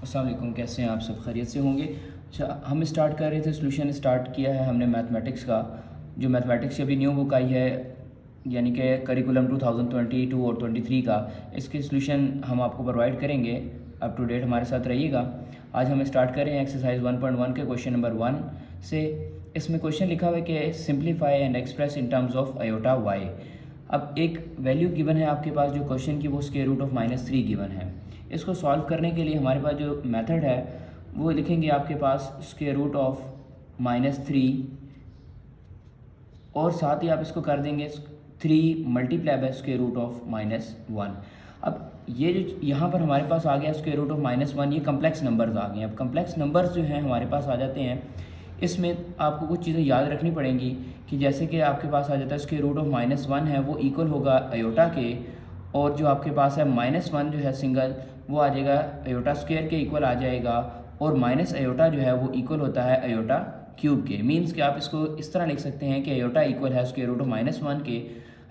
अस्सलाम वालेकुम, कैसे हैं आप सब? खैरियत से होंगे। अच्छा, हम स्टार्ट कर रहे थे, सोल्यूशन स्टार्ट किया है हमने मैथमेटिक्स का। जो मैथमेटिक्स की अभी न्यू बुक आई है, यानी कि करिकुलम 2022 और 23 का, इसके सोल्यूशन हम आपको प्रोवाइड करेंगे। अप टू डेट हमारे साथ रहिएगा। आज हम स्टार्ट कर रहे हैं एक्सरसाइज 1.1 के क्वेश्चन नंबर 1 से। इसमें क्वेश्चन लिखा हुआ है कि simplify and express in terms of iota y. अब एक वैल्यू गिवन है आपके पास जो क्वेश्चन की, वो स्क्वायर रूट ऑफ -3 गिवन है। इसको सॉल्व करने के लिए हमारे पास जो मेथड है वो लिखेंगे आपके पास स्क्वायर रूट ऑफ -3, और साथ ही आप इसको कर देंगे 3 multiply by square root of -1। अब ये जो यहाँ पर हमारे पास आ गया स्क्वायर रूट ऑफ -1, ये कम्प्लेक्स नंबर्स आ गए हैं। अब कम्प्लेक्स नंबर्स जो हैं हमारे पास आ जाते हैं, इसमें आपको कुछ चीज़ें याद रखनी पड़ेंगी कि जैसे कि आपके पास आ जाता है स्क्वायर रूट ऑफ -1 है, वो इक्वल होगा अयोटा के, और जो आपके पास है -1 जो है सिंगल, वो आ जाएगा अयोटा स्क्वायर के इक्वल आ जाएगा, और माइनस अयोटा जो है वो इक्वल होता है अयोटा क्यूब के। मीन्स कि आप इसको इस तरह लिख सकते हैं कि अयोटा इक्वल है स्क्वायर रूट ऑफ -1 के,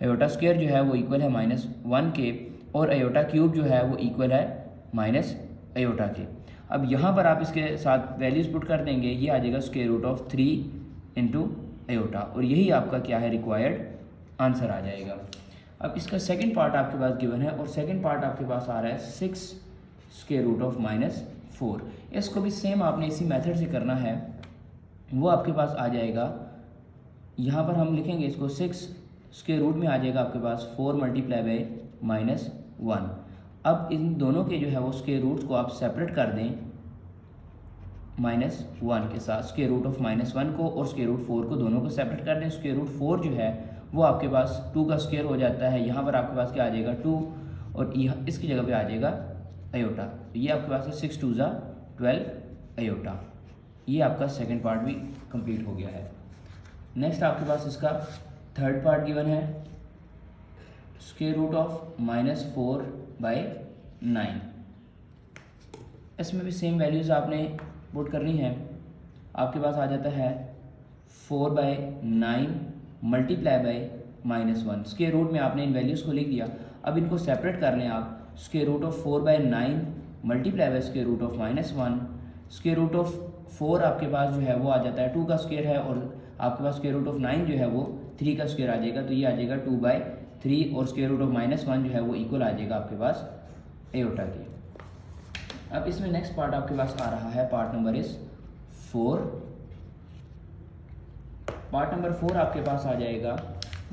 अयोटा स्क्वायर जो है वो इक्वल है -1 के, और अयोटा क्यूब जो है वो इक्वल है माइनस अयोटा के। अब यहाँ पर आप इसके साथ वैल्यूज़ पुट कर देंगे, ये आ जाएगा square root of 3 into iota, और यही आपका क्या है, रिक्वायर्ड आंसर आ जाएगा। अब इसका सेकंड पार्ट आपके पास गिवन है, और सेकंड पार्ट आपके पास आ रहा है 6 स्क्वायर रूट ऑफ -4। इसको भी सेम आपने इसी मेथड से करना है। वो आपके पास आ जाएगा, यहाँ पर हम लिखेंगे इसको 6 स्क्वायर रूट में आ जाएगा आपके पास 4 मल्टीप्लाई बाय -1। अब इन दोनों के जो है वो स्क्वायर रूट्स को आप सेपरेट कर दें -1 के साथ, स्क्वायर रूट ऑफ -1 को और स्क्वायर रूट 4 को, दोनों को सेपरेट कर दें। स्क्वायर रूट 4 जो है वो आपके पास 2 का स्क्वायर हो जाता है। यहाँ पर आपके पास क्या आ जाएगा 2, और इसकी जगह पे आ जाएगा अयोटा। ये आपके पास है 6 2 ज़ा 12 अयोटा। ये आपका सेकंड पार्ट भी कंप्लीट हो गया है। नेक्स्ट आपके पास इसका थर्ड पार्ट गिवन है, स्क्वायर रूट ऑफ -4/9। इसमें भी सेम वैल्यूज़ आपने पुट करनी है। आपके पास आ जाता है 4/9 मल्टीप्लाई बाय -1। स्क्वायर रूट में आपने इन वैल्यूज़ को लिख दिया। अब इनको सेपरेट कर लें आप, square root of 4/9 multiply by square root of -1। Square root of 4 आपके पास जो है वो आ जाता है 2 का स्क्वायर है, और आपके पास स्क्वायर रूट ऑफ 9 जो है वो 3 का स्क्वायर आ जाएगा, तो ये आ जाएगा 2/3, और स्क्वायर रूट ऑफ -1 जो है वो इक्वल आ जाएगा आपके पास एयोटा के। अब इसमें नेक्स्ट पार्ट आपके पास आ रहा है, part number is 4। Part number 4 आपके पास आ जाएगा,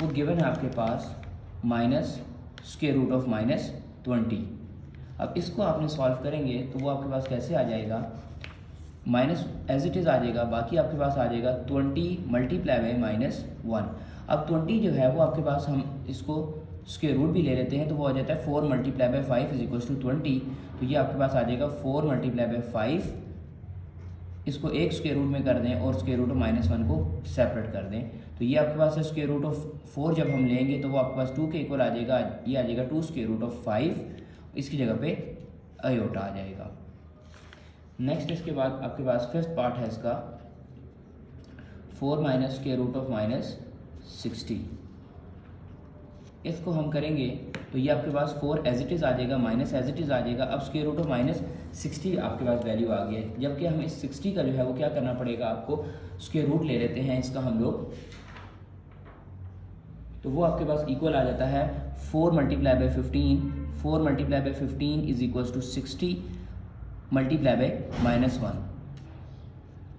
वो गिवन है आपके पास माइनस स्क्वायर रूट ऑफ -20। अब इसको आपने सॉल्व करेंगे तो वो आपके पास कैसे आ जाएगा, माइनस एज इट इज़ आ जाएगा, बाकी आपके पास आ जाएगा 20 मल्टीप्लाई बाय -1। अब 20 जो है वो आपके पास, हम इसको स्क्वायर रूट भी ले लेते हैं तो वो आ जाता है 4 multiply by 5 is equal to 20। तो ये आपके पास आ जाएगा 4 मल्टीप्लाई बाय 5, इसको एक स्क्वायर रूट में कर दें और स्क्वायर रूट ऑफ -1 को सेपरेट कर दें, तो ये आपके पास है स्क्वायर रूट ऑफ 4 जब हम लेंगे तो वो आपके पास 2 के इक्वल आ जाएगा। ये आ जाएगा 2 स्क्वायर रूट ऑफ 5, इसकी जगह पे अयोटा आ जाएगा। नेक्स्ट इसके बाद आपके पास फिफ्थ पार्ट है इसका, 4 माइनस स्क्वायर रूट ऑफ -60। इसको हम करेंगे तो ये आपके पास 4 एज इट इज़ आ जाएगा, माइनस एज इट इज़ आ जाएगा। अब स्क्वायर रूट ऑफ -60 आपके पास वैल्यू आ गई है, जबकि हम इस 60 का जो है वो क्या करना पड़ेगा आपको, स्क्वायर रूट ले लेते हैं इसका हम लोग, तो वो आपके पास इक्वल आ जाता है 4 multiply by 15। 4 multiply by 15 is equals to 60 multiply by -1।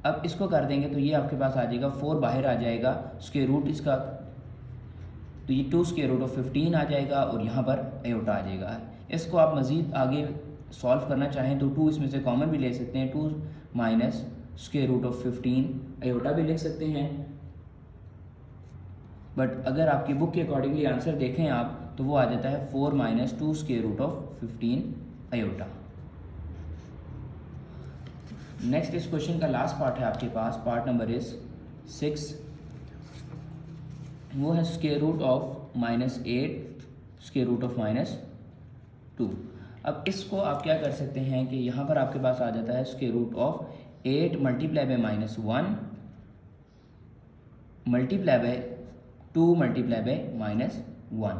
अब इसको कर देंगे तो ये आपके पास आ जाएगा 4 बाहर आ जाएगा, स्क्वायर रूट इसका, तो ये 2 स्क्वायर रूट ऑफ 15 आ जाएगा, और यहाँ पर अयोटा आ जाएगा। इसको आप मज़ीद आगे सॉल्व करना चाहें तो 2 इसमें से कॉमन भी ले सकते हैं, 2 minus square root of 15 iota भी लिख सकते हैं। बट अगर आपकी बुक के अकॉर्डिंगली आंसर देखें आप तो वो आ जाता है 4 minus 2 square root of 15 iota. Next इस क्वेश्चन का लास्ट पार्ट है आपके पास, पार्ट नंबर इज 6। वो है square root of -8 square root of -2। अब इसको आप क्या कर सकते हैं कि यहाँ पर आपके पास आ जाता है square root of 8 multiply by -1 multiply by 2 multiply by -1।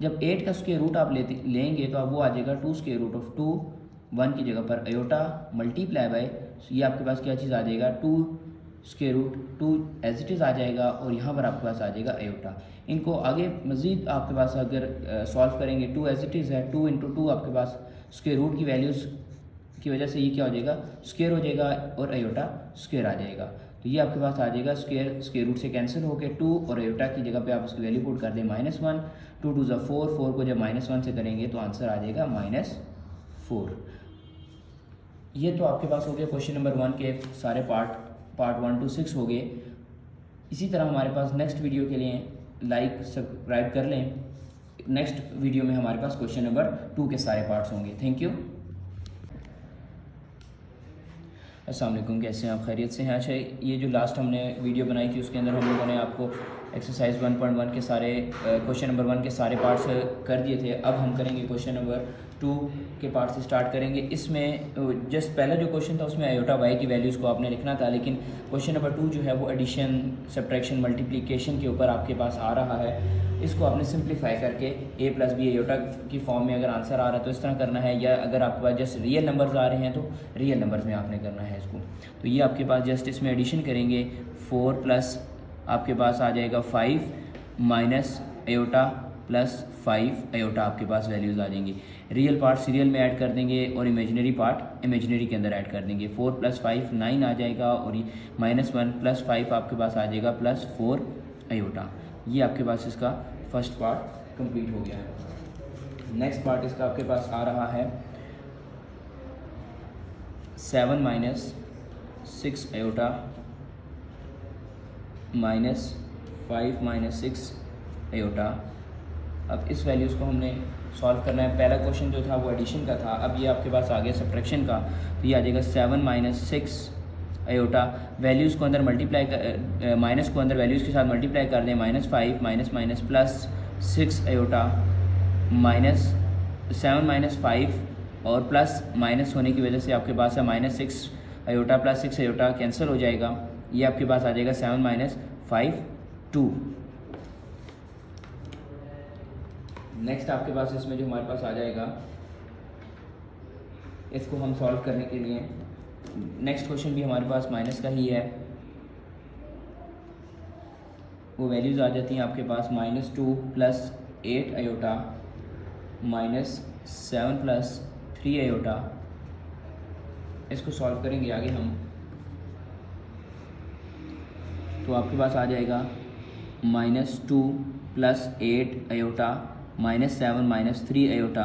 जब 8 का स्क्वायर रूट आप लेंगे तो अब वो आ जाएगा 2 स्क्वायर रूट ऑफ 2 1 की जगह पर अयोटा मल्टीप्लाई बाय, ये आपके पास क्या चीज़ आ जाएगा, 2 square root 2 as it is आ जाएगा, और यहाँ पर आपके पास आ जाएगा अयोटा। इनको आगे मज़ीद आपके पास अगर सॉल्व करेंगे, 2 एज इट इज़ है, 2 इंटू 2 आपके पास स्क्वायर रूट की वैल्यूज़ की वजह से ये क्या हो जाएगा, स्क्वायर हो जाएगा, और अयोटा स्क्वायर आ जाएगा। तो ये आपके पास आ जाएगा स्क्वायर रूट से कैंसिल होकर 2, और अयोटा की जगह पे आप उसकी वैल्यू पुट कर दें -1, 2 2 4, 4 को जब -1 से करेंगे तो आंसर आ जाएगा -4। ये तो आपके पास हो गया क्वेश्चन नंबर 1 के सारे पार्ट 1 to 6 हो गए। इसी तरह हमारे पास नेक्स्ट वीडियो के लिए लाइक सब्सक्राइब कर लें। नेक्स्ट वीडियो में हमारे पास क्वेश्चन नंबर 2 के सारे पार्ट्स होंगे। Thank you. अस्सलाम वालेकुम, कैसे हैं आप, खैरियत से हैं? अच्छा, ये जो लास्ट हमने वीडियो बनाई थी उसके अंदर हम लोगों ने आपको एक्सरसाइज 1.1 के सारे क्वेश्चन नंबर 1 के सारे पार्ट्स कर दिए थे। अब हम करेंगे क्वेश्चन नंबर 2 के पार्ट से स्टार्ट करेंगे। इसमें जस्ट पहला जो क्वेश्चन था उसमें आयोटा वाई की वैल्यूज़ को आपने लिखना था, लेकिन क्वेश्चन नंबर 2 जो है वो एडिशन, सब्ट्रैक्शन, मल्टीप्लिकेशन के ऊपर आपके पास आ रहा है। इसको आपने सिंप्लीफाई करके a + b आयोटा की फॉर्म में अगर आंसर आ रहा है तो इस तरह करना है, या अगर आपके पास जस्ट रियल नंबर्स आ रहे हैं तो रियल नंबर्स में आपने करना है इसको। तो ये आपके पास जस्ट इसमें एडिशन करेंगे, 4 प्लस आपके पास आ जाएगा 5 माइनस अयोटा प्लस 5 अयोटा, आपके पास वैल्यूज़ आ जाएंगी। रियल पार्ट सीरियल में ऐड कर देंगे और इमेजिनरी पार्ट इमेजिनरी के अंदर ऐड कर देंगे। 4 + 5 9 आ जाएगा, और -1 + 5 आपके पास आ जाएगा +4 अयोटा। ये आपके पास इसका फर्स्ट पार्ट कंप्लीट हो गया है। नेक्स्ट पार्ट इसका आपके पास आ रहा है 7 - 6 अयोटा -5 - 6 अयोटा। अब इस वैल्यूज़ को हमने सॉल्व करना है। पहला क्वेश्चन जो था वो एडिशन का था, अब ये आपके पास आ गया सब्ट्रैक्शन का। तो ये आ जाएगा 7 - 6 अयोटा। वैल्यूज़ को अंदर मल्टीप्लाई कर, माइनस को अंदर वैल्यूज़ के साथ मल्टीप्लाई कर दें, -5 माइनस प्लस 6 अयोटा, -7 - 5 और प्लस माइनस होने की वजह से आपके पास है -6 अयोटा प्लस 6 अयोटा कैंसिल हो जाएगा। ये आपके पास आ जाएगा 7 - 5 2। नेक्स्ट आपके पास इसमें जो हमारे पास आ जाएगा, इसको हम सॉल्व करने के लिए नेक्स्ट क्वेश्चन भी हमारे पास माइनस का ही है। वो वैल्यूज़ आ जाती हैं आपके पास -2 + 8 अयोटा -7 + 3 अयोटा। इसको सॉल्व करेंगे आगे हम, तो आपके पास आ जाएगा -2 + 8 iota -7 - 3 iota,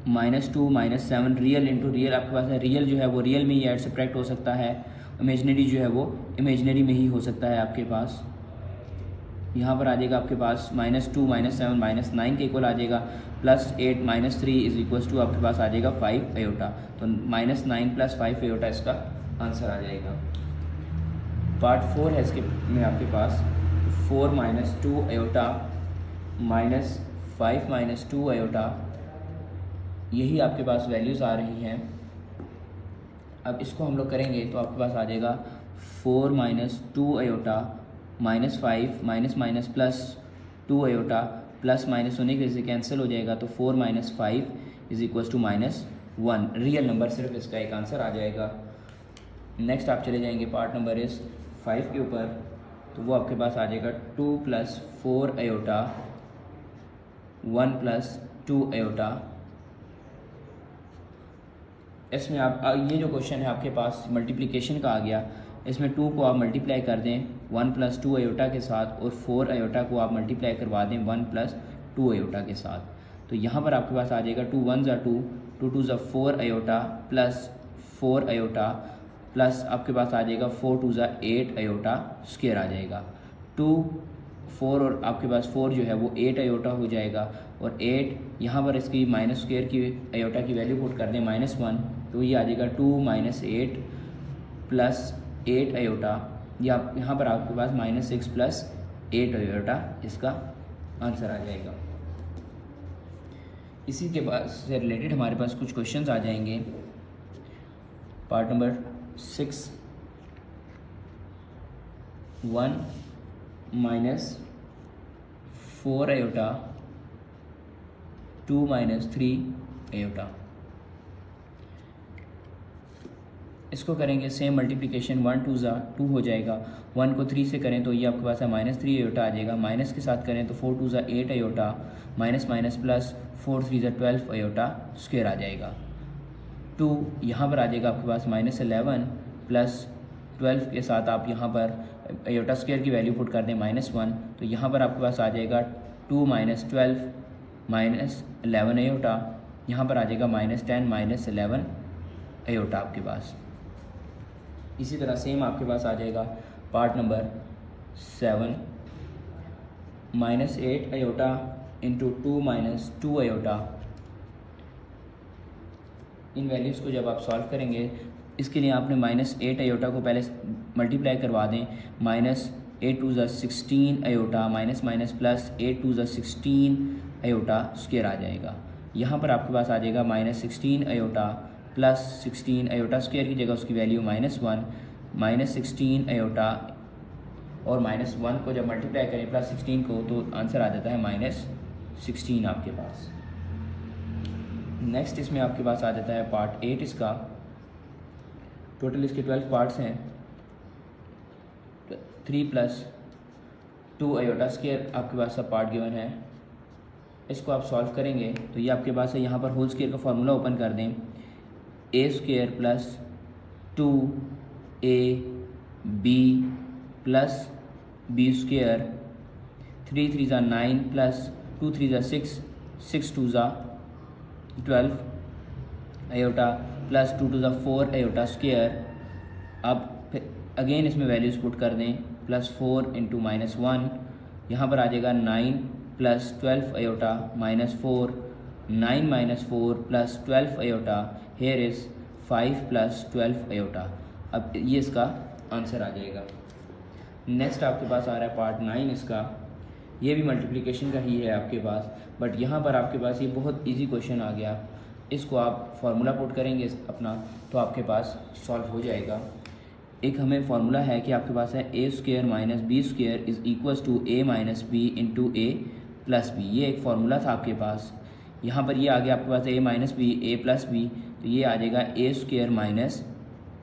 -2 - 7 real into real आपके पास है। रियल जो है वो रियल में ही ऐड सब्ट्रैक्ट हो सकता है, इमेजनरी जो है वो इमेजनरी में ही हो सकता है आपके पास। यहाँ पर आ जाएगा आपके पास -2 - 7 -9 के इक्वल आ जाएगा, +8 - 3 = आपके पास आ जाएगा 5 अयोटा। तो -9 + 5 अयोटा इसका आंसर आ जाएगा। पार्ट 4 है इसके में आपके पास 4 - 2 अयोटा -5 - 2 अयोटा, यही आपके पास वैल्यूज़ आ रही हैं। अब इसको हम लोग करेंगे तो आपके पास आ जाएगा 4 - 2 iota -5 plus 2 iota, plus minus होने की वजह से कैंसिल हो जाएगा, तो 4 - 5 = -1। रियल नंबर सिर्फ इसका एक आंसर आ जाएगा। नेक्स्ट आप चले जाएंगे पार्ट नंबर 5 के ऊपर, तो वो आपके पास आ जाएगा 2 + 4 अयोटा 1 + 2 अयोटा। इसमें आप ये जो क्वेश्चन है आपके पास मल्टीप्लिकेशन का आ गया, इसमें 2 को आप मल्टीप्लाई कर दें 1 + 2 अयोटा के साथ, और 4 अयोटा को आप मल्टीप्लाई करवा दें 1 + 2 अयोटा के साथ। तो यहाँ पर आपके पास आ जाएगा 2 × 1 = 2, 2 × 2 = 4 अयोटा प्लस 4 अयोटा, प्लस आपके पास आ जाएगा 4 × 2 = 8 अयोटा स्क्वायर आ जाएगा। 2 4 और आपके पास 4 जो है वो 8 अयोटा हो जाएगा, और 8 यहाँ पर इसकी माइनस स्क्वायर की अयोटा की वैल्यू पुट कर दें -1, तो ये आ जाएगा 2 - 8 प्लस 8 अयोटा। या यहाँ पर आपके पास -6 प्लस 8 अयोटा इसका आंसर आ जाएगा। इसी के बाद से रिलेटेड हमारे पास कुछ क्वेश्चंस आ जाएंगे। Part number 6 1 - 4 iota 2 - 3 iota. इसको करेंगे सेम मल्टीप्लिकेशन, 1 2 ज़ा 2 हो जाएगा, 1 को 3 से करें तो ये आपके पास है -3 अयोटा आ जाएगा, माइनस के साथ करें तो 4 2 ज़ा 8 अयोटा, माइनस माइनस प्लस 4 3 ज़ा 12 अयोटा स्क्वायर आ जाएगा। 2 यहाँ पर आ जाएगा आपके पास -11 प्लस 12 के साथ आप यहाँ पर अयोटा स्क्वायर की वैल्यू पुट कर दें -1, तो यहाँ पर आपके पास आ जाएगा 2 - 12 -11 अयोटा, यहाँ पर आ जाएगा -10 -11 अयोटा आपके पास। इसी तरह सेम आपके पास आ जाएगा part number 7, -8 iota into 2 - 2 iota. इन वैल्यूज़ को जब आप सॉल्व करेंगे, इसके लिए आपने -8 अयोटा को पहले मल्टीप्लाई करवा दें, -8 2 ज़ा 16 अयोटा माइनस माइनस प्लस 8 2 ज़ा 16 अयोटा स्क्वायर आ जाएगा। यहाँ पर आपके पास आ जाएगा -16 अयोटा प्लस 16 अयोटा स्क्वायर की जगह उसकी वैल्यू -1, -16 अयोटा और -1 को जब मल्टीप्लाई करें प्लस 16 को तो आंसर आ जाता है -16 आपके पास। नेक्स्ट इसमें आपके पास आ जाता है पार्ट 8 इसका। टोटल इसके 12 पार्ट्स हैं। 3 + 2 अयोटा स्क्वायर आपके पास सब पार्ट गिवन है। इसको आप सॉल्व करेंगे तो ये आपके पास है, यहाँ पर होल स्क्वायर का फार्मूला ओपन कर दें, a² + 2ab + b², 3 3 ज़ा 9 + 2 3 ज़ा 6, 6 2 ज़ा 12 अयोटा प्लस 2 2 ज़ा 4 अयोटा स्क्वायर। अब फिर अगेन इसमें वैल्यूज़ पुट कर दें, +4 × -1, यहाँ पर आ जाएगा 9 + 12 iota -4, 9 - 4 + 12 iota, here is 5 + 12 iota. अब ये इसका आंसर आ जाएगा। नेक्स्ट आपके पास आ रहा है पार्ट 9 इसका। ये भी मल्टीप्लिकेशन का ही है आपके पास, बट यहाँ पर आपके पास ये बहुत इजी क्वेश्चन आ गया। इसको आप फार्मूला पुट करेंगे अपना तो आपके पास सॉल्व हो जाएगा। एक हमें फार्मूला है कि आपके पास है a² - b² = a - b × a + b। ये एक फार्मूला था आपके पास। यहाँ पर ये आ गया आपके पास a - b a + b, तो ये आ जाएगा a² -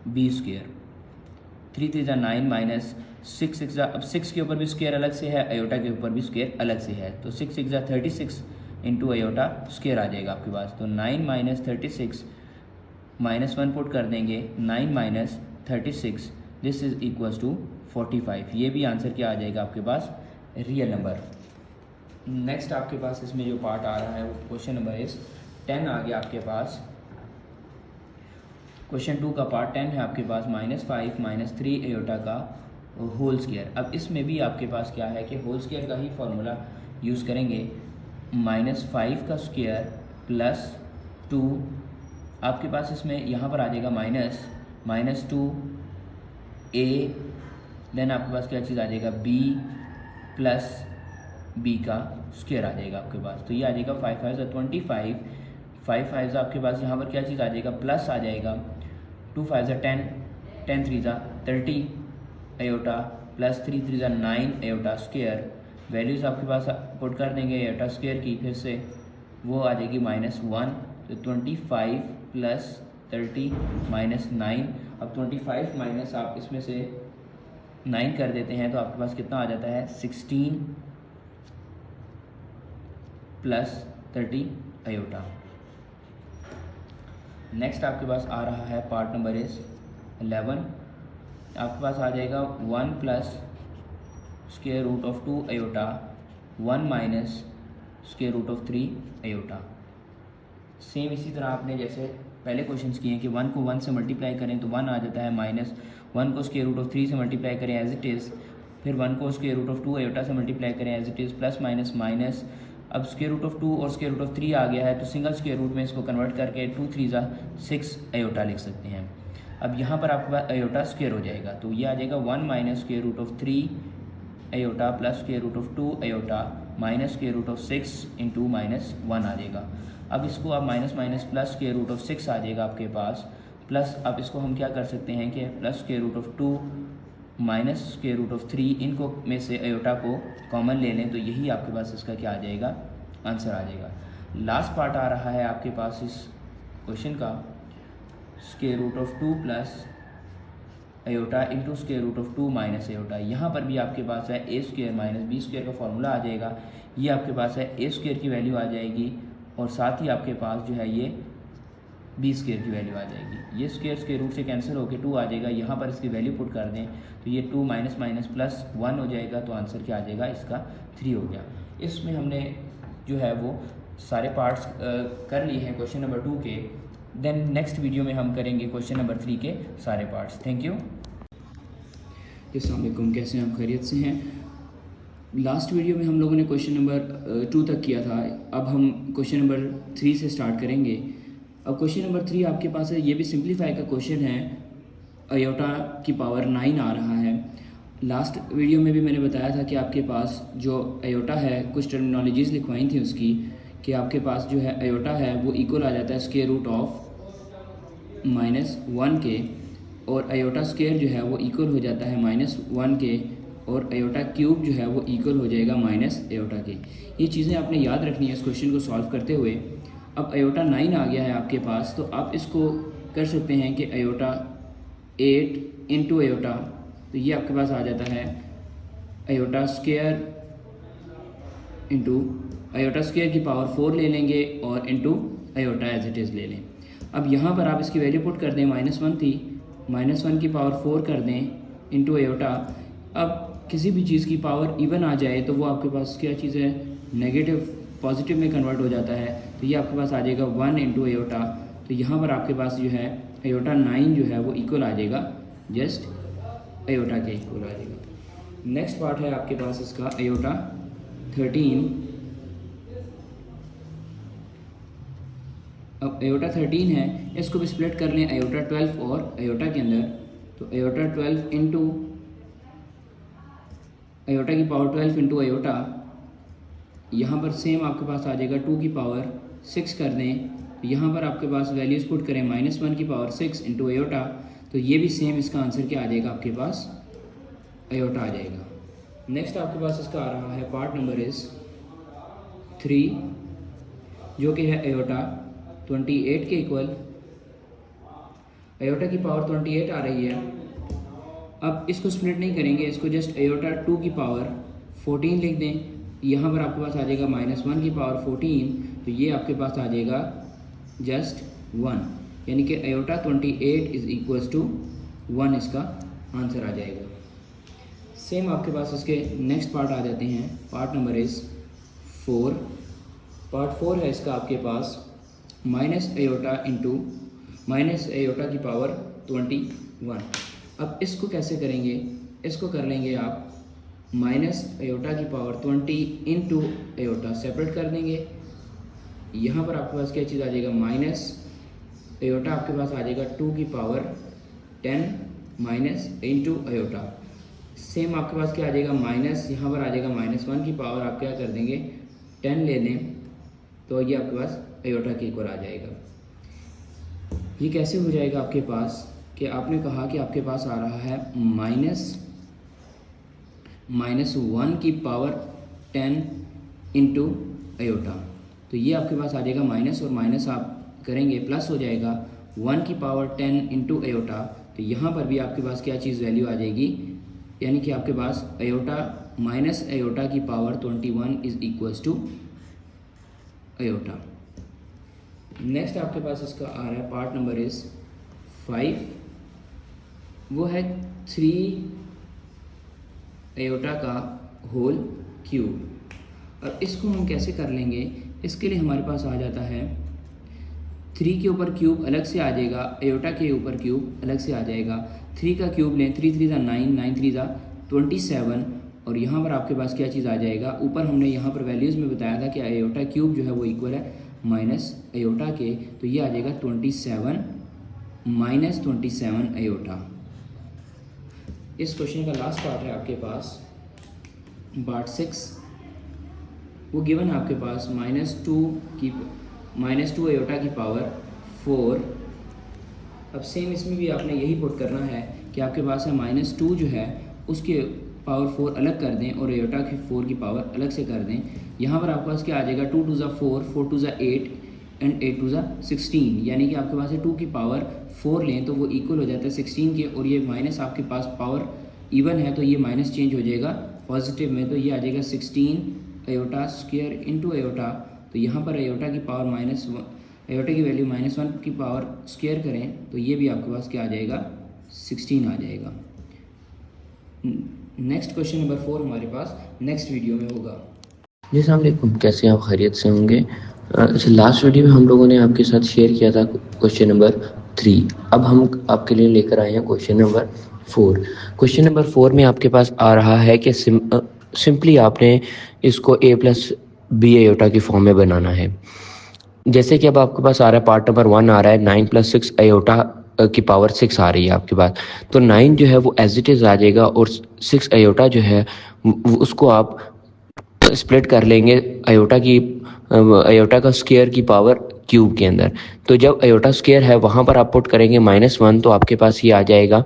b²। 3 3 ज़ा 9 -6 6 ज़ा, अब 6 के ऊपर भी स्क्वायर अलग से है, अयोटा के ऊपर भी स्क्वायर अलग से है, तो 6 6 ज़ा 36 × अयोटा स्क्वायर आ जाएगा आपके पास। तो 9 - 36 -1 पुट कर देंगे, 9 - 36 दिस इज़ इक्वल्स टू 45। ये भी आंसर क्या आ जाएगा आपके पास, रियल नंबर। नेक्स्ट आपके पास इसमें जो पार्ट आ रहा है वो क्वेश्चन नंबर 10 आ गया आपके पास। क्वेश्चन 2 का पार्ट 10 है आपके पास, -5 - 3 अयोटा का होल स्क्वायर। अब इसमें भी आपके पास क्या है कि होल स्क्वायर का ही फार्मूला यूज़ करेंगे, -5 का स्क्वायर प्लस 2 आपके पास इसमें यहाँ पर आ जाएगा -2 a, देन आपके पास क्या चीज़ आ जाएगा b प्लस b का स्क्वायर आ जाएगा आपके पास। तो ये आ जाएगा 5 5 ज़ा 25, 5 5 ज़ा आपके पास यहाँ पर क्या चीज़ आ जाएगा, प्लस आ जाएगा, 2 5 ज़ा 10, 10 3 ज़ा 30 अयोटा प्लस 3 3 ज़ा 9 अयोटा स्क्वायर। वैल्यूज़ आपके पास पुट कर देंगे अयोटा स्क्वायर की, फिर से वो आ जाएगी -1, तो 25 + 30 - 9। अब 25 माइनस आप इसमें से 9 कर देते हैं तो आपके पास कितना आ जाता है, 16 + 30 अयोटा। नेक्स्ट आपके पास आ रहा है पार्ट नंबर 11। आपके पास आ जाएगा 1 + √2 अयोटा, 1 - √3 अयोटा। सेम इसी तरह आपने जैसे पहले क्वेश्चंस किए हैं कि 1 को 1 से मल्टीप्लाई करें तो 1 आ जाता है, -1 को √3 से मल्टीप्लाई करें एज इट इज़, फिर 1 को √2 अयोटा से मल्टीप्लाई करें as it is, plus minus minus. अब √2 और √3 आ गया है तो सिंगल स्क्वायर रूट में इसको कन्वर्ट करके 2 3 ज़ा 6 अयोटा लिख सकते हैं। अब यहाँ पर आपके पास अयोटा स्क्वायर हो जाएगा, तो ये आ जाएगा 1 - √3 अयोटा प्लस √2 अयोटा माइनस √6 × -1 आ जाएगा। अब इसको आप माइनस माइनस प्लस √6 आ जाएगा आपके पास, प्लस अब इसको हम क्या कर सकते हैं कि प्लस √2 माइनस √3 इनको में से अयोटा को कॉमन ले लें, तो यही आपके पास इसका क्या आ जाएगा, आंसर आ जाएगा। लास्ट पार्ट आ रहा है आपके पास इस क्वेश्चन का square root of 2 plus iota into square root of 2 minus iota. यहाँ पर भी आपके पास है A square minus B square का फॉर्मूला आ जाएगा। ये आपके पास है ए स्क्वायर की वैल्यू आ जाएगी और साथ ही आपके पास जो है ये बी स्क्वायर की वैल्यू आ जाएगी। ये स्क्वायर रूट से कैंसिल होकर 2 आ जाएगा। यहाँ पर इसकी वैल्यू पुट कर दें तो ये 2 माइनस माइनस प्लस 1 हो जाएगा। तो आंसर क्या आ जाएगा इसका 3 हो गया। इसमें हमने जो है वो सारे पार्ट्स कर लिए हैं क्वेश्चन नंबर 2 के। देन नेक्स्ट वीडियो में हम करेंगे क्वेश्चन नंबर 3 के सारे पार्ट्स। Thank you. अस्सलाम वालेकुम, कैसे हैं आप? खैरियत से हैं? लास्ट वीडियो में हम लोगों ने क्वेश्चन नंबर 2 तक किया था। अब हम क्वेश्चन नंबर 3 से स्टार्ट करेंगे। अब क्वेश्चन नंबर 3 आपके पास है, ये भी सिंप्लीफाई का क्वेश्चन है। आयोटा की पावर 9 आ रहा है। लास्ट वीडियो में भी मैंने बताया था कि आपके पास जो आयोटा है, कुछ टर्मिनोलॉजीज़ लिखवाई थी उसकी, कि आपके पास जो है आयोटा है वो इक्वल आ जाता है स्क्वायर रूट ऑफ -1 के, और आयोटा स्क्वायर जो है वो इक्वल हो जाता है -1 के, और आयोटा क्यूब जो है वो इक्वल हो जाएगा माइनस आयोटा के। ये चीज़ें आपने याद रखनी है इस क्वेश्चन को सॉल्व करते हुए। अब आयोटा 9 आ गया है आपके पास, तो आप इसको कर सकते हैं कि आयोटा 8 इंटू आयोटा, तो ये आपके पास आ जाता है iota square into iota square की पावर 4 ले लेंगे और into iota as it is ले लें। अब यहाँ पर आप इसकी वैल्यू पुट कर दें, -1 थी, -1 की पावर 4 कर दें इंटू आयोटा। अब किसी भी चीज़ की पावर इवन आ जाए तो वो आपके पास क्या चीज़ है, नेगेटिव पॉजिटिव में कन्वर्ट हो जाता है। तो ये आपके पास आ जाएगा 1 इंटू आयोटा। तो यहाँ पर आपके पास जो है आयोटा 9 जो है वो इक्वल आ जाएगा जस्ट आयोटा के इक्वल आ जाएगा। नेक्स्ट पार्ट है आपके पास इसका आयोटा 13। अब आयोटा 13 है, इसको भी स्प्लिट कर लें आयोटा 12 और आयोटा के अंदर। तो आयोटा 12 इंटू आयोटा की पावर 12 इंटू आयोटा, यहाँ पर सेम आपके पास आ जाएगा 2 की पावर 6 कर दें। तो यहाँ पर आपके पास वैल्यूज़ पुट करें -1 की पावर 6 इंटू आयोटा, तो ये भी सेम इसका आंसर क्या आ जाएगा आपके पास आयोटा आ जाएगा। नेक्स्ट आपके पास इसका आ रहा है पार्ट नंबर इज़ 3, जो कि है आयोटा 28 के इक्वल। आयोटा की पावर 28 आ रही है। अब इसको स्प्लिट नहीं करेंगे, इसको जस्ट आयोटा 2 की पावर 14 लिख दें। यहाँ पर आपके पास आ जाएगा -1 की पावर 14, तो ये आपके पास आ जाएगा जस्ट 1, यानी कि आयोटा 28 इज़ इक्वल्स टू 1 इसका आंसर आ जाएगा। सेम आपके पास इसके नेक्स्ट पार्ट आ जाते हैं। Part number is 4। पार्ट 4 है इसका आपके पास माइनस आयोटा की पावर 21। अब इसको कैसे करेंगे, इसको कर लेंगे आप माइनस आयोटा की पावर 20 इंटू आयोटा, सेपरेट कर देंगे। यहाँ पर आपके पास क्या चीज़ आ जाएगा, माइनस आयोटा आपके पास आ जाएगा 2 की power 10 minus into iota. Same आपके पास क्या आ जाएगा, माइनस यहाँ पर आ जाएगा -1 की पावर, आप क्या कर देंगे 10 ले लें, तो ये आपके पास आयोटा के इक्वल आ जाएगा। ये कैसे हो जाएगा आपके पास कि आपने कहा कि आपके पास आ रहा है -1 की पावर 10 इंटू आयोटा, तो ये आपके पास आ जाएगा माइनस और माइनस आप करेंगे प्लस हो जाएगा 1 की पावर 10 इंटू आयोटा। तो यहाँ पर भी आपके पास क्या चीज़ वैल्यू आ जाएगी, यानी कि आपके पास आयोटा माइनस आयोटा की power 21 is equals to iota. Next आपके पास इसका आ रहा है पार्ट नंबर इज़ 5, वो है 3 आयोटा का होल क्यूब। अब इसको हम कैसे कर लेंगे, इसके लिए हमारे पास आ जाता है 3 के ऊपर क्यूब अलग से आ जाएगा, आयोटा के ऊपर क्यूब अलग से आ जाएगा। 3 का क्यूब लें, 3 3 9, 9 3 27, और यहाँ पर आपके पास क्या चीज़ आ जाएगा, ऊपर हमने यहाँ पर वैल्यूज़ में बताया था कि आयोटा क्यूब जो है वो इक्वल है माइनस आयोटा के, तो ये आ जाएगा 27 माइनस 27 आयोटा। इस क्वेश्चन का लास्ट पार्ट है आपके पास पार्ट 6, वो गिवन है आपके पास -2 आयोटा की पावर 4। अब सेम इसमें भी आपने यही पुट करना है कि आपके पास है -2 जो है उसके पावर 4 अलग कर दें और आयोटा की 4 की पावर अलग से कर दें। यहाँ पर आपके पास क्या आ जाएगा, 2 2 4, 4 2 8, एंड 8 टू ज़ा 16, यानी कि आपके पास है 2 की पावर 4 लें तो वो इक्वल हो जाता है 16 के, और ये माइनस आपके पास पावर इवन है तो ये माइनस चेंज हो जाएगा पॉजिटिव में, तो ये आ जाएगा 16 आयोटा स्क्वायर इंटू आयोटा। तो यहाँ पर आयोटा की पावर आयोटा की वैल्यू -1 की पावर स्क्वायर करें तो ये भी आपके पास क्या आ जाएगा, 16 आ जाएगा। नेक्स्ट क्वेश्चन नंबर 4 हमारे पास नेक्स्ट वीडियो में होगा। जी अस्सलाम वालेकुम, कैसे हैं आप? खैरियत से होंगे। अच्छा, लास्ट वीडियो में हम लोगों ने आपके साथ शेयर किया था क्वेश्चन नंबर 3। अब हम आपके लिए लेकर आए हैं क्वेश्चन नंबर 4। क्वेश्चन नंबर 4 में आपके पास आ रहा है कि सिंपली आपने इसको a प्लस बी आयोटा की फॉर्म में बनाना है। जैसे कि अब आपके पास आ रहा है पार्ट नंबर 1 आ रहा है 9 + 6 आयोटा की पावर 6 आ रही है आपके पास, तो 9 जो है वो एज इट इज़ आ जाएगा और 6 आयोटा जो है उसको आप स्प्लिट कर लेंगे आयोटा का स्क्वायर की पावर क्यूब के अंदर। तो जब आयोटा स्क्वायर है वहाँ पर आप पुट करेंगे -1, तो आपके पास ये आ जाएगा,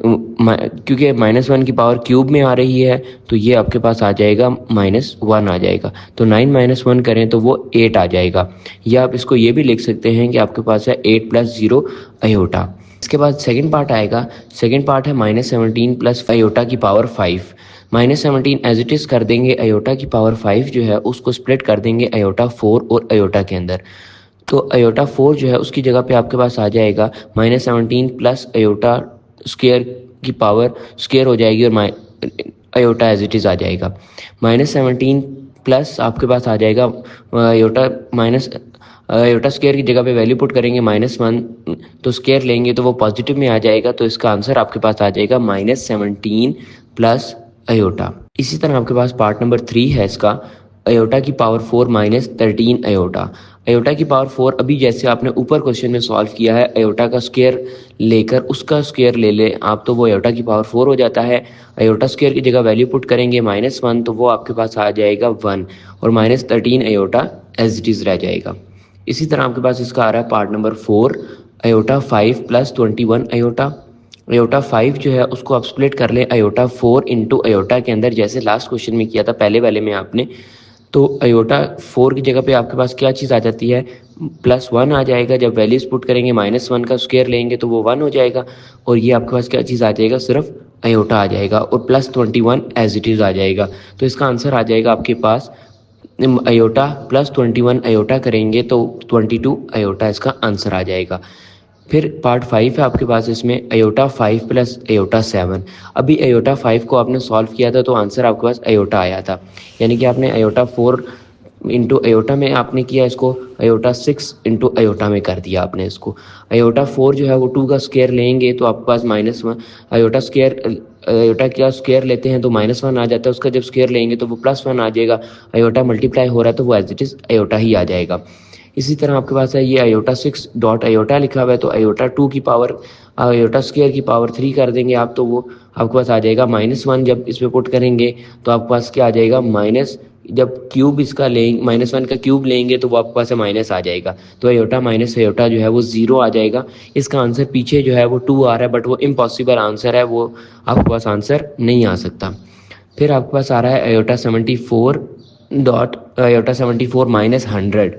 क्योंकि -1 की पावर क्यूब में आ रही है तो ये आपके पास आ जाएगा -1 आ जाएगा। तो 9 - 1 करें तो वो 8 आ जाएगा। या आप इसको ये भी लिख सकते हैं कि आपके पास है 8 + 0 आयोटा। इसके बाद सेकंड पार्ट आएगा। सेकंड पार्ट है -17 + आयोटा की पावर 5। -17 एज इट इज़ कर देंगे, आयोटा की पावर 5 जो है उसको स्प्लिट कर देंगे आयोटा 4 और आयोटा के अंदर। तो आयोटा 4 जो है उसकी जगह पे आपके पास आ जाएगा -17 + आयोटा स्क्वायर की पावर स्क्वायर हो जाएगी और आयोटा एज इट इज़ आ जाएगा। -17 प्लस आपके पास आ जाएगा आयोटा स्क्वायर की जगह पे वैल्यू पुट करेंगे -1, तो स्क्वायर लेंगे तो वो पॉजिटिव में आ जाएगा, तो इसका आंसर आपके पास आ जाएगा -17 + आयोटा। इसी तरह आपके पास पार्ट नंबर 3 है इसका, आयोटा की पावर 4 - 13 आयोटा। आयोटा की पावर 4 अभी जैसे आपने ऊपर क्वेश्चन में सॉल्व किया है, आयोटा का स्क्वायर लेकर उसका स्क्वायर ले लें आप तो वो आयोटा की पावर 4 हो जाता है। आयोटा स्क्वायर की जगह वैल्यू पुट करेंगे -1, तो वो आपके पास आ जाएगा 1 और -13 आयोटा एज इट इज़ रह जाएगा। इसी तरह आपके पास इसका आ रहा है part number 4, iota 5 + 21 iota. Iota 5 जो है उसको आप स्प्लिट कर लें आयोटा 4 इंटू आयोटा के अंदर, जैसे लास्ट क्वेश्चन में किया था पहले वाले में आपने। तो आयोटा 4 की जगह पे आपके पास क्या चीज़ आ जाती है, +1 आ जाएगा। जब वैल्यूज पुट करेंगे -1 का स्क्वायर लेंगे तो वो 1 हो जाएगा, और ये आपके पास क्या चीज़ आ जाएगा, सिर्फ आयोटा आ जाएगा, और +21 एज इट इज़ आ जाएगा। तो इसका आंसर आ जाएगा आपके पास आयोटा +21 आयोटा करेंगे तो 22 आयोटा इसका आंसर आ जाएगा। फिर पार्ट 5 है आपके पास, इसमें आयोटा 5 + आयोटा 7। अभी आयोटा 5 को आपने सॉल्व किया था तो आंसर आपके पास आयोटा आया था, यानी कि आपने आयोटा 4 इंटू आयोटा में आपने किया इसको, आयोटा 6 इंटू आयोटा में कर दिया आपने इसको। आयोटा 4 जो है वो 2 का स्क्वायर लेंगे तो आपके पास -1, आयोटा का स्क्वायर लेते हैं तो -1 आ जाता है, उसका जब स्क्वायर लेंगे तो वो +1 आ जाएगा। आयोटा मल्टीप्लाई हो रहा है तो वो एज इट इज़ आयोटा ही आ जाएगा। इसी तरह आपके पास है ये आयोटा 6 डॉट आयोटा लिखा हुआ है, तो आयोटा 2 की पावर आयोटा स्क्वायर की पावर 3 कर देंगे आप, तो वो आपके पास आ जाएगा -1। जब इसमें पुट करेंगे तो आपके पास क्या आ जाएगा, जब क्यूब इसका लेंगे -1 का क्यूब लेंगे तो वो आपके पास माइनस आ जाएगा, तो आयोटा माइनस आयोटा जो है वो 0 आ जाएगा। इसका आंसर पीछे जो है वो 2 आ रहा है, बट वो इम्पॉसिबल आंसर है, वो आपके पास आंसर नहीं आ सकता। फिर आपके पास आ रहा है आयोटा 74 आयोटा 74 -100,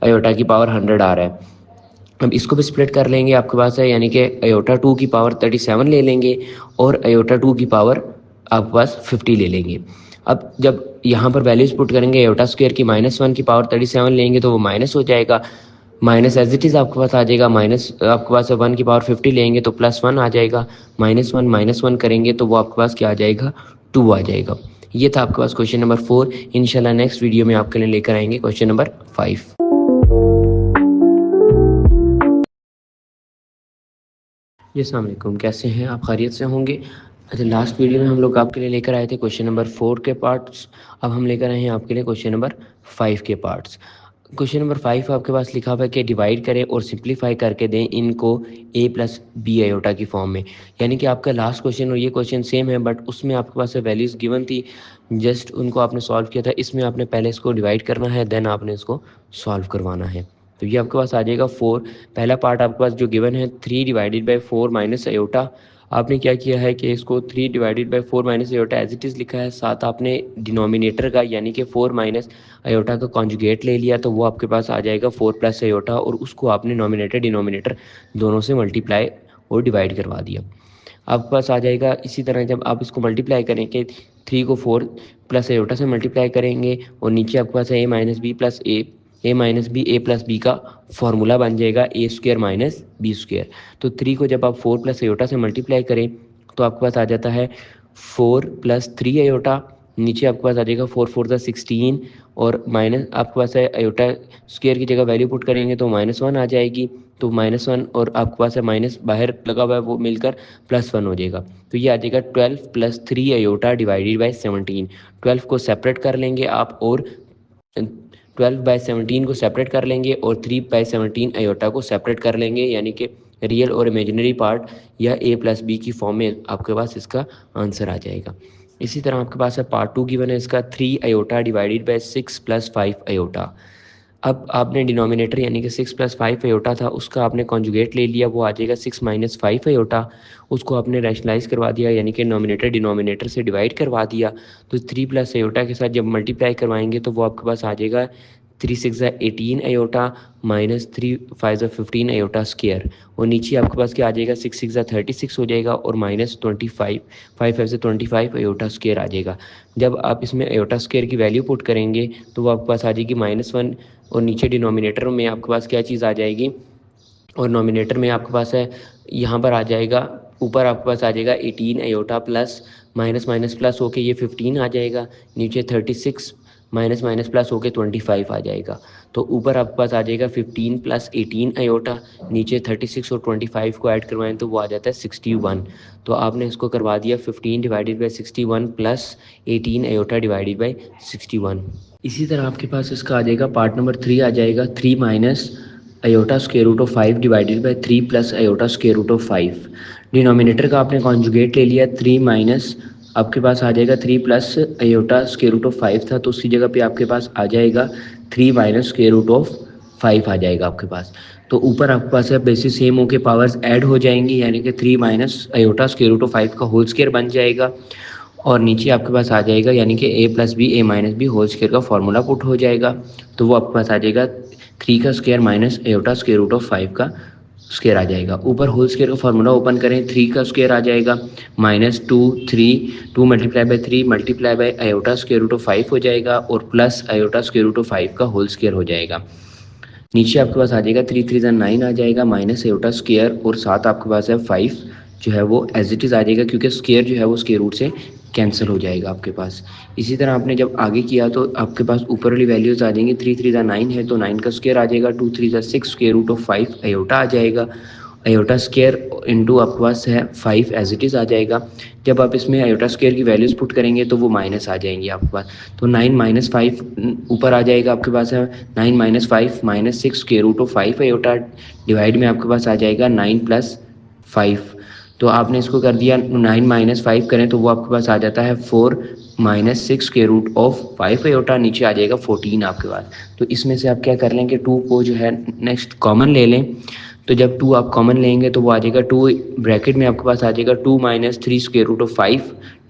आयोटा की पावर 100 आ रहा है। अब इसको भी स्प्लिट कर लेंगे आपके पास है, यानी कि आयोटा 2 की पावर 37 ले लेंगे और आयोटा 2 की पावर आपके पास 50 ले लेंगे। अब जब यहाँ पर वैल्यूज पुट करेंगे, आयोटा स्क्वायर की -1 की पावर 37 लेंगे तो वो माइनस हो जाएगा, माइनस एज इट इज़ आपके पास आ जाएगा, माइनस आपके पास 1 की पावर 50 लेंगे तो +1 आ जाएगा, -1 करेंगे तो वो आपके पास क्या आ जाएगा, 2 आ जाएगा। ये था आपके पास क्वेश्चन नंबर 4। इंशाल्लाह नेक्स्ट वीडियो में आपके लिए लेकर आएंगे क्वेश्चन नंबर 5। जी अस्सलाम वालेकुम, कैसे हैं आप? खैरियत से होंगे। अच्छा, लास्ट वीडियो में हम लोग आपके लिए लेकर आए थे क्वेश्चन नंबर 4 के पार्ट्स। अब हम लेकर आए हैं आपके लिए क्वेश्चन नंबर 5 के पार्ट्स। क्वेश्चन नंबर 5 आपके पास लिखा हुआ है कि डिवाइड करें और सिंप्लीफाई करके दें इनको a + b आयोटा की फॉर्म में। यानी कि आपका लास्ट क्वेश्चन और ये क्वेश्चन सेम है, बट उसमें आपके पास वैल्यूज़ गिवन थी, जस्ट उनको आपने सॉल्व किया था। इसमें आपने पहले इसको डिवाइड करना है, देन आपने इसको सॉल्व करवाना है। तो ये आपके पास आ जाएगा 4। पहला पार्ट आपके पास जो गिवन है 3 / 4 - आयोटा आपने क्या किया है कि इसको 3 divided by 4 minus iota as it is लिखा है, साथ आपने डिनोमिनेटर का यानी कि 4 माइनस अयोटा का कॉन्जुगेट ले लिया, तो वो आपके पास आ जाएगा 4 प्लस अयोटा, और उसको आपने नोमिनेटर डिनोमिनेटर दोनों से मल्टीप्लाई और डिवाइड करवा दिया। आपके पास आ जाएगा। इसी तरह जब आप इसको मल्टीप्लाई करेंगे 3 को 4 प्लस अयोटा से मल्टीप्लाई करेंगे, और नीचे आपके पास है a minus B plus A minus B, A plus B का फॉर्मूला बन जाएगा A square minus B square. तो 3 को जब आप 4 प्लस अयोटा से मल्टीप्लाई करें तो आपके पास आ जाता है 4 प्लस 3 अयोटा, नीचे आपके पास आ जाएगा 4 4 16, और माइनस आपके पास है अयोटा स्क्वायर की जगह वैल्यू पुट करेंगे तो -1 आ जाएगी, तो -1 और आपके पास है माइनस बाहर लगा हुआ है वो मिलकर +1 हो जाएगा। तो ये आ जाएगा 12 प्लस 3 अयोटा डिवाइडेड बाई 17। 12 को सेपरेट कर लेंगे आप, और 12 बाई 17 को सेपरेट कर लेंगे, और 3 बाई 17 अयोटा को सेपरेट कर लेंगे, यानी कि रियल और इमेजिनरी पार्ट या a प्लस बी की फॉर्म में आपके पास इसका आंसर आ जाएगा। इसी तरह आपके पास है पार्ट 2 गिवन है इसका 3 iota divided by 6 plus 5 iota. अब आपने डिनोमिनेटर यानी कि 6 प्लस 5 अयोटा था, उसका आपने कॉन्जुगेट ले लिया, वो आ जाएगा 6 माइनस 5 अयोटा। उसको आपने रैशनलाइज करवा दिया, यानी कि नोमिनेटर डिनोमिनेटर से डिवाइड करवा दिया। तो 3 प्लस अयोटा के साथ जब मल्टीप्लाई करवाएंगे तो वो आपके पास आ जाएगा 3 6 18 अयोटा माइनस 3 5 15 अयोटा स्क्वायर, और नीचे आपके पास क्या आ जाएगा 6 6 36 हो जाएगा, और माइनस 25 5 5 से 25 अयोटा स्क्वायर आ जाएगा। जब आप इसमें अयोटा स्क्वायर की वैल्यू पुट करेंगे तो वो आपके पास आ जाएगी -1, और नीचे डिनोमिनेटर में आपके पास क्या चीज़ आ जाएगी, और नोमिनेटर में आपके पास है यहाँ पर आ जाएगा, ऊपर आपके पास आ जाएगा 18 iota plus minus minus plus होके ये 15 आ जाएगा, नीचे 36 माइनस माइनस प्लस होके 25 आ जाएगा। तो ऊपर आपके पास आ जाएगा 15 प्लस 18 अयोटा, नीचे 36 और 25 को ऐड करवाएं तो वो आ जाता है 61। तो आपने इसको करवा दिया 15 divided by 61 plus 18 iota divided by 61। इसी तरह आपके पास इसका आ जाएगा पार्ट नंबर 3 आ जाएगा 3 minus iota square root of 5 divided by 3 plus iota square root of 5। Denominator का आपने कॉन्जुगेट ले लिया 3 माइनस, आपके पास आ जाएगा 3 plus iota square root of 5 था, तो उसकी जगह पे आपके पास आ जाएगा 3 माइनस स्क्वायर रूट ऑफ 5 आ जाएगा आपके पास। तो ऊपर आपके पास है बेसिस सेम हो के पावर्स ऐड हो जाएंगी, यानी कि 3 minus iota square root of 5 का होल स्क्वायर बन जाएगा, और नीचे आपके पास आ जाएगा यानी कि a plus B A minus B whole square का फॉर्मूला पुट हो जाएगा। तो वो आपके पास आ जाएगा 3 का square minus iota square root of 5 का स्क्वायर आ जाएगा। ऊपर होल स्क्वायर का फॉर्मूला ओपन करें, 3 का स्क्वायर आ जाएगा minus 2 multiply by 3 multiply by iota square root of 5 हो जाएगा, और plus iota square root of 5 का होल स्क्वायर हो जाएगा। नीचे आपके पास आ जाएगा 3 3 9 आ जाएगा माइनस अयोटा स्क्वायर, और साथ आपके पास है 5 जो है वो एज इट इज़ आ जाएगा, क्योंकि स्क्वायर जो है वो स्क्वायर रूट से कैंसिल हो जाएगा आपके पास। इसी तरह आपने जब आगे किया तो आपके पास ऊपर वाली वैल्यूज़ आ जाएंगी, 3 3 9 है तो 9 का स्क्वायर आ जाएगा, 2 3 6 स्क्वायर रूट ऑफ 5 अयोटा आ जाएगा, अयोटा स्क्वायर इंटू आपके पास है 5 एज इट इज़ आ जाएगा। जब आप इसमें अयोटा स्क्वायर की वैल्यूज़ पुट करेंगे तो वो माइनस आ जाएंगी आपके पास, तो 9 माइनस 5 ऊपर आ जाएगा आपके पास है 9 minus 5 minus 6 square root of 5 iota, divide में आपके पास आ जाएगा 9 प्लस 5। तो आपने इसको कर दिया 9 माइनस 5 करें तो वो आपके पास आ जाता है 4 minus 6 square root of 5 iota, नीचे आ जाएगा 14 आपके पास। तो इसमें से आप क्या कर लेंगे 2 को जो है नेक्स्ट कॉमन ले लें, तो जब 2 आप कॉमन लेंगे तो वो आ जाएगा 2 ब्रैकेट में आपके पास आ जाएगा 2 माइनस 3 स्क्वायर रूट ऑफ 5,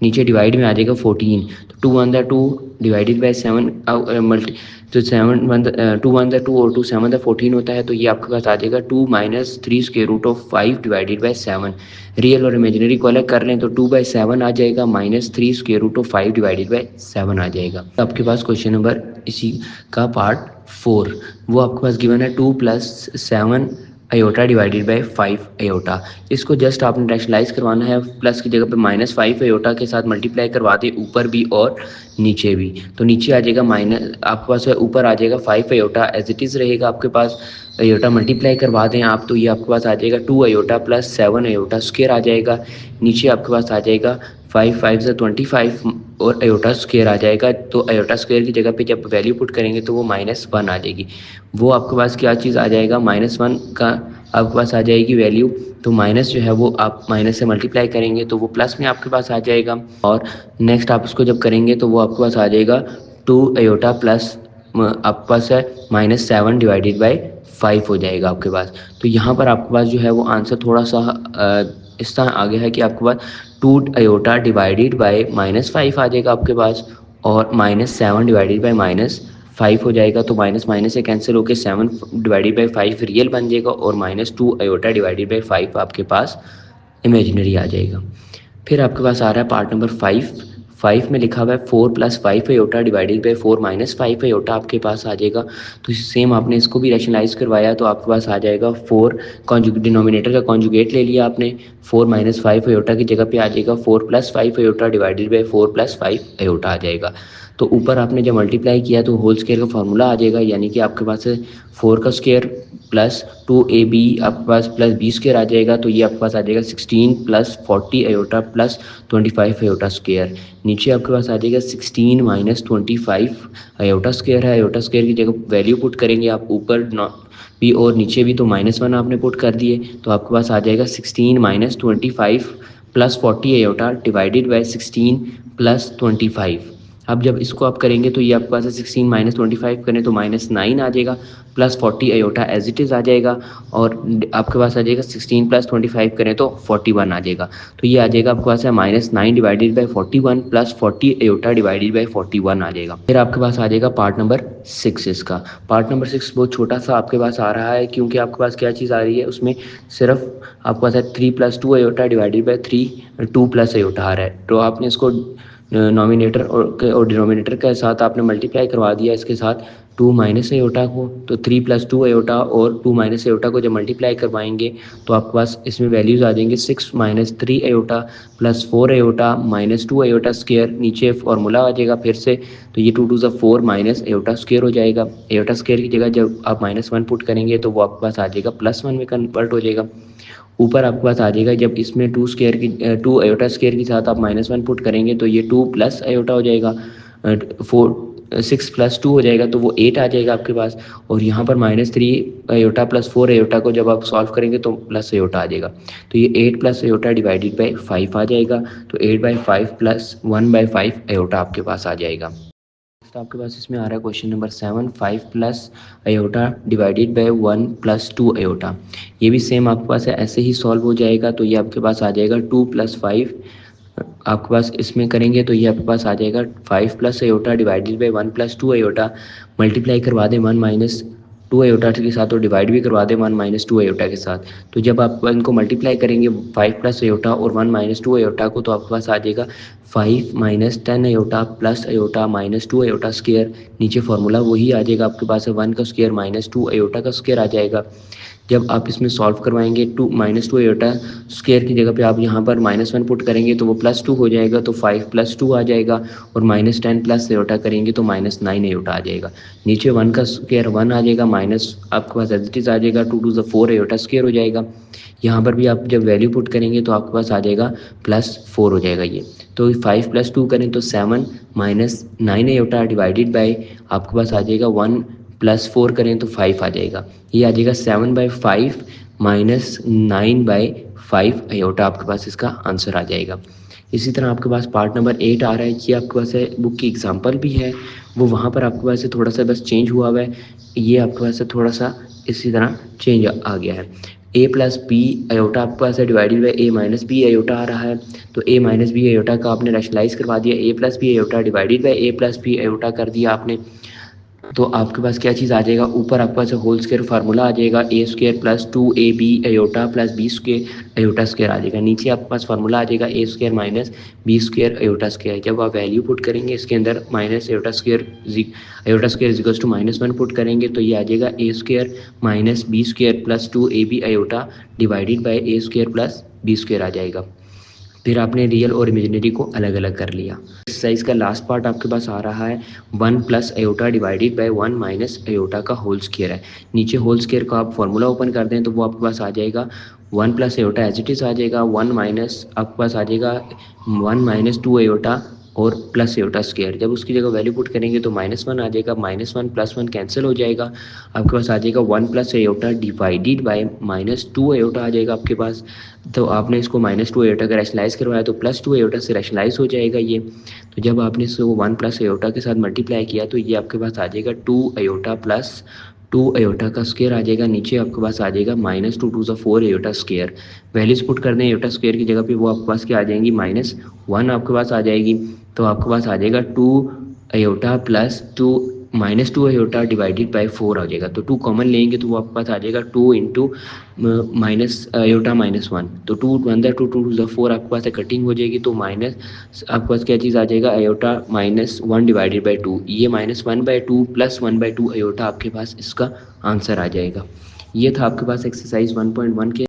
नीचे डिवाइड में आ जाएगा 14। तो 2 1 2 डिवाइडेड बाई 7 मल्टी, तो 7 1 2 1 2 और 2 7 14 होता है, तो ये आपके पास आ जाएगा 2 minus 3 square root of 5 divided by 7। Real और इमेजिनरी को अलग कर लें तो 2/7 आ जाएगा minus 3 square root of 5 divided by 7 आ जाएगा। तो आपके पास क्वेश्चन नंबर इसी का पार्ट 4 वो आपके पास गिवन है 2 + 7 अयोटा डिवाइडेड बाई 5 अयोटा। इसको जस्ट आपने रैशनलाइज करवाना है, प्लस की जगह पे -5 अयोटा के साथ मल्टीप्लाई करवा दे ऊपर भी और नीचे भी, तो नीचे आ जाएगा माइनस, आपके पास है ऊपर आ जाएगा 5 अयोटा एज इट इज़ रहेगा आपके पास, अयोटा मल्टीप्लाई करवा दें आप तो ये आपके पास आ जाएगा 2 अयोटा प्लस 7 अयोटा स्क्वायर आ जाएगा, नीचे आपके पास आ जाएगा 5 5 से 25 और अयोटा स्क्वायर आ जाएगा। तो अयोटा स्क्वायर की जगह पे जब वैल्यू पुट करेंगे तो वो -1 आ जाएगी, वो आपके पास क्या चीज़ आ जाएगा -1 का आपके पास आ जाएगी वैल्यू, तो माइनस जो है वो आप माइनस से मल्टीप्लाई करेंगे तो वो प्लस में आपके पास आ जाएगा, और नेक्स्ट आप उसको जब करेंगे तो वो आपके पास आ जाएगा 2 अयोटा प्लस आपके पास है -7 डिवाइडेड बाई 5 हो जाएगा आपके पास। तो यहाँ पर आपके पास जो है वो आंसर थोड़ा सा इस तरह आ गया है कि आपके पास 2 अयोटा डिवाइडेड बाय -5 आ जाएगा आपके पास, और -7 डिवाइडेड बाय -5 हो जाएगा। तो माइनस माइनस से कैंसिल होकर 7 डिवाइडेड बाई 5 रियल बन जाएगा, और -2 अयोटा डिवाइडेड बाई 5 आपके पास इमेजिनरी आ जाएगा। फिर आपके पास आ रहा है पार्ट नंबर 5 में लिखा हुआ है 4 + 5 अयोटा डिवाइडेड बाई 4 - 5 अयोटा आपके पास आ जाएगा। तो सेम आपने इसको भी रैशनलाइज करवाया तो आपके पास आ जाएगा 4 डिनोमिनेटर का कॉन्जुगेट ले लिया आपने, 4 - 5 अयोटा की जगह पे आ जाएगा 4 + 5 अयोटा डिवाइडेड बाई 4 + 5 अयोटा आ जाएगा। तो ऊपर आपने जब मल्टीप्लाई किया तो होल स्क्वायर का फार्मूला आ जाएगा, यानी कि आपके पास 4 का स्क्वायर प्लस 2ab आपके पास प्लस बी स्क्वायर आ जाएगा। तो ये आपके पास आ जाएगा 16 + 40 अयोटा प्लस 25 अयोटा स्क्वायर। नीचे आपके पास आ जाएगा 16 - 25 अयोटा स्क्वायर है। अयोटा स्क्वायर की जगह वैल्यू पुट करेंगे आप ऊपर भी और नीचे भी, तो -1 आपने पुट कर दिए तो आपके पास आ जाएगा 16 - 25 + 40 अयोटा डिवाइडेड बाय 16 + 25। अब जब इसको आप करेंगे तो ये आपके पास 16 - 25 करें तो -9 आ जाएगा, plus 40 iota as it is आ जाएगा, और आपके पास आ जाएगा 16 + 25 करें तो 41 आ जाएगा। तो ये आ जाएगा आपके पास है -9 divided by 41 plus 40 iota divided by 41 आ जाएगा। फिर आपके पास आ जाएगा पार्ट नंबर 6 इसका। पार्ट नंबर 6 बहुत छोटा सा आपके पास आ रहा है, क्योंकि आपके पास क्या चीज़ आ रही है उसमें सिर्फ आपके पास है 3 + 2 अयोटा डिवाइडेड बाई 2 + अयोटा आ रहा है। तो आपने इसको नॉमिनेटर और डिनोमिनेटर के साथ आपने मल्टीप्लाई करवा दिया इसके साथ 2 - अयोटा को, तो 3 + 2 अयोटा और 2 - अयोटा को जब मल्टीप्लाई करवाएंगे तो आपके पास इसमें वैल्यूज़ आ जाएंगे 6 - 3 iota plus 4 iota -2 iota square. नीचे फार्मूला आ जाएगा फिर से, तो ये 2 × 2 = 4 - अयोटा स्क्वायर हो जाएगा। अयोटा स्क्वायर की जगह जब आप -1 पुट करेंगे तो वो आपके पास आ जाएगा +1 में कन्वर्ट हो जाएगा। ऊपर आपके पास आ जाएगा जब इसमें 2 अयोटा स्क्वायर के साथ आप -1 पुट करेंगे तो ये 2 + अयोटा हो जाएगा, 6 + 2 हो जाएगा तो वो 8 आ जाएगा आपके पास। और यहाँ पर -3 अयोटा प्लस 4 अयोटा को जब आप सॉल्व करेंगे तो प्लस अयोटा आ जाएगा। तो ये 8 + अयोटा डिवाइडेड बाई 5 आ जाएगा। तो 8/5 प्लस 1/5 अयोटा आपके पास आ जाएगा। तो आपके पास इसमें आ रहा है question number 7 5 + iota divided by 1 + 2 iota. ये भी सेम आपके पास है, ऐसे ही सॉल्व हो जाएगा। तो ये आपके पास आ जाएगा 2 + 5 आपके पास इसमें करेंगे तो ये आपके पास आ जाएगा 5 + iota divided by 1 + 2 iota. Multiply करवा दें 1 - 2 अयोटा के साथ और डिवाइड भी करवा दें 1 - 2 अयोटा के साथ। तो जब आप इनको मल्टीप्लाई करेंगे 5 + अयोटा और 1 - 2 अयोटा को, तो आपके पास आ जाएगा 5 - 10 iota plus iota -2 iota square. नीचे फार्मूला वही आ जाएगा आपके पास है 1 का स्क्वायर -2 अयोटा का स्क्वायर आ जाएगा। जब आप इसमें सॉल्व करवाएंगे 2 - 2 अयोटा स्क्वायर की जगह पे आप यहाँ पर -1 पुट करेंगे तो वो +2 हो जाएगा, तो 5 + 2 आ जाएगा। और -10 प्लस अयोटा करेंगे तो -9 अयोटा आ जाएगा। नीचे 1 का स्क्वायर 1 आ जाएगा, माइनस आपके पास एज इट इज़ आ जाएगा 2 × 2 = 4 अयोटा स्क्वायर हो जाएगा। यहाँ पर भी आप जब वैल्यू पुट करेंगे तो आपके पास आ जाएगा +4 हो जाएगा ये। तो 5 + 2 करें तो 7 - 9 अयोटा डिवाइडेड बाई आपके पास आ जाएगा 1 + 4 करें तो 5 आ जाएगा। ये आ जाएगा 7/5 - 9/5 अयोटा आपके पास इसका आंसर आ जाएगा। इसी तरह आपके पास पार्ट नंबर 8 आ रहा है, ये आपके पास है बुक की एग्जांपल भी है, वो वहाँ पर आपके पास से थोड़ा सा बस चेंज हुआ हुआ है। ये आपके पास से थोड़ा सा इसी तरह चेंज आ गया है। a + b अयोटा आपके पास है divided by a - b iota आ रहा है। तो a - b अयोटा का आपने रैशनलाइज करवा दिया, a + b iota divided by a + b iota कर दिया आपने। तो आपके पास क्या चीज़ आ जाएगा, ऊपर आपके पास होल स्क्वायर फार्मूला आ जाएगा a² + 2ab iota plus b² iota square आ जाएगा। नीचे आपके पास फार्मूला आ जाएगा a² - b² अयोटा स्क्वायर। जब आप वैल्यू पुट करेंगे इसके अंदर माइनस अयोटा स्क्वायर -1 पुट करेंगे तो ये आ जाएगा a² - b² plus 2ab iota divided by a² + b² आ जाएगा। फिर आपने रियल और इमेजिनरी को अलग अलग कर लिया। एक्सरसाइज का लास्ट पार्ट आपके पास आ रहा है 1 + अयोटा डिवाइडेड बाई 1 - अयोटा का होल स्क्वायर है। नीचे होल स्क्वायर का आप फॉर्मूला ओपन कर दें तो वो आपके पास आ जाएगा 1 + अयोटा एज इट इज़ आ जाएगा, 1 माइनस आपके पास आ जाएगा 1 - 2 अयोटा और प्लस अयोटा स्क्वायर। जब उसकी जगह वैल्यू पुट करेंगे तो -1 आ जाएगा, -1 + 1 कैंसिल हो जाएगा। आपके पास आ जाएगा 1 + अयोटा डिवाइडेड बाई -2 अयोटा आ जाएगा आपके पास। तो आपने इसको -2 अयोटा का रैशनलाइज करवाया तो +2 अयोटा से रैशनलाइज हो जाएगा ये। तो जब आपने इसको 1 + अयोटा के साथ मल्टीप्लाई किया तो ये आपके पास आ जाएगा 2 अयोटा प्लस 2 अयोटा का स्क्वायर आ जाएगा, नीचे आपके पास आ जाएगा -2 टू ज़ 4 अयोटा स्क्वायर। वैल्यूज पुट कर दें अयोटा स्क्वायर की जगह पे, वो आपके पास क्या आ जाएंगी, -1 आपके पास आ जाएगी। तो आपके पास आ जाएगा 2 iota plus 2 -2 iota divided by 4 आ जाएगा। तो 2 कॉमन लेंगे तो वो आपके पास आ जाएगा 2 इंटू माइनस अयोटा -1। तो 2 अंदर 2 टू ज़ 4 आपके पास कटिंग हो जाएगी, तो माइनस आपके पास क्या चीज़ आ जाएगा, अयोटा -1 डिवाइडेड बाई 2। ये -1/2 प्लस 1/2 अयोटा आपके पास इसका आंसर आ जाएगा। ये था आपके पास एक्सरसाइज 1.1 के